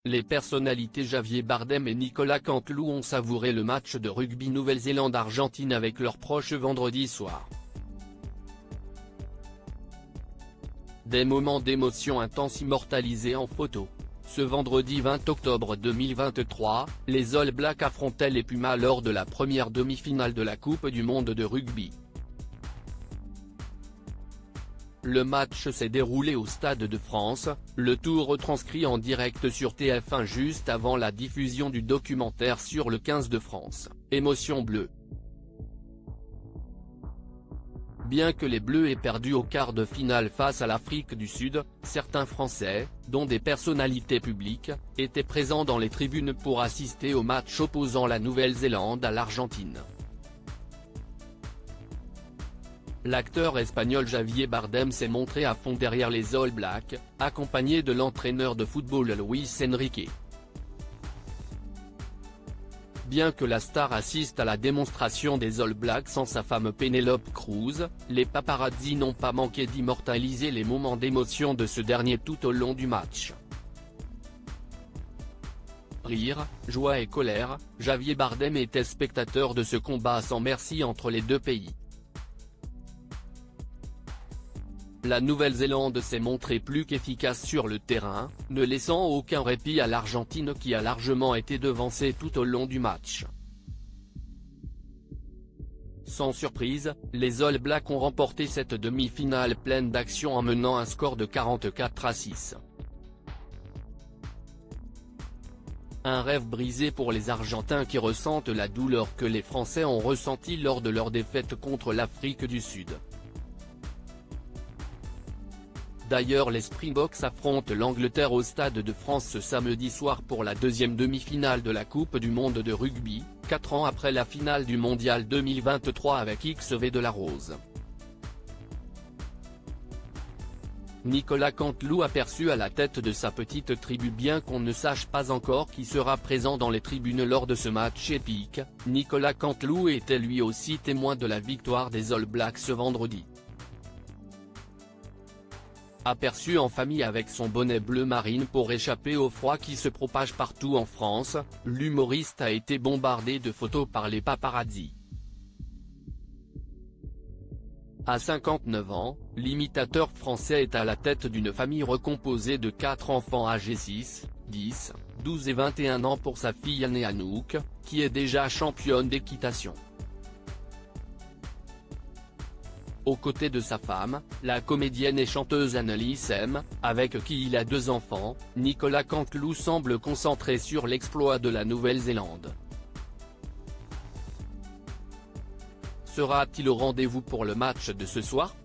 Les personnalités Javier Bardem et Nicolas Canteloup ont savouré le match de rugby Nouvelle-Zélande-Argentine avec leurs proches vendredi soir. Des moments d'émotion intense immortalisés en photo. Ce vendredi 20 octobre 2023, les All Blacks affrontaient les Pumas lors de la première demi-finale de la Coupe du monde de rugby. Le match s'est déroulé au Stade de France, le tout retranscrit en direct sur TF1 juste avant la diffusion du documentaire sur le 15 de France, Émotion bleue. Bien que les Bleus aient perdu au quart de finale face à l'Afrique du Sud, certains Français, dont des personnalités publiques, étaient présents dans les tribunes pour assister au match opposant la Nouvelle-Zélande à l'Argentine. L'acteur espagnol Javier Bardem s'est montré à fond derrière les All Blacks, accompagné de l'entraîneur de football Luis Enrique. Bien que la star assiste à la démonstration des All Blacks sans sa femme Penélope Cruz, les paparazzi n'ont pas manqué d'immortaliser les moments d'émotion de ce dernier tout au long du match. Rire, joie et colère, Javier Bardem était spectateur de ce combat sans merci entre les deux pays. La Nouvelle-Zélande s'est montrée plus qu'efficace sur le terrain, ne laissant aucun répit à l'Argentine qui a largement été devancée tout au long du match. Sans surprise, les All Blacks ont remporté cette demi-finale pleine d'action en menant un score de 44-6. Un rêve brisé pour les Argentins qui ressentent la douleur que les Français ont ressentie lors de leur défaite contre l'Afrique du Sud. D'ailleurs les Springboks affrontent l'Angleterre au Stade de France ce samedi soir pour la deuxième demi-finale de la Coupe du monde de rugby, 4 ans après la finale du Mondial 2023 avec XV de la Rose. Nicolas Canteloup aperçu à la tête de sa petite tribu. Bien qu'on ne sache pas encore qui sera présent dans les tribunes lors de ce match épique, Nicolas Canteloup était lui aussi témoin de la victoire des All Blacks ce vendredi. Aperçu en famille avec son bonnet bleu marine pour échapper au froid qui se propage partout en France, l'humoriste a été bombardé de photos par les paparazzi. À 59 ans, l'imitateur français est à la tête d'une famille recomposée de 4 enfants âgés 6, 10, 12 et 21 ans pour sa fille aînée Anouk, qui est déjà championne d'équitation. Aux côtés de sa femme, la comédienne et chanteuse Annelise M, avec qui il a 2 enfants, Nicolas Canteloup semble concentré sur l'exploit de la Nouvelle-Zélande. Sera-t-il au rendez-vous pour le match de ce soir ?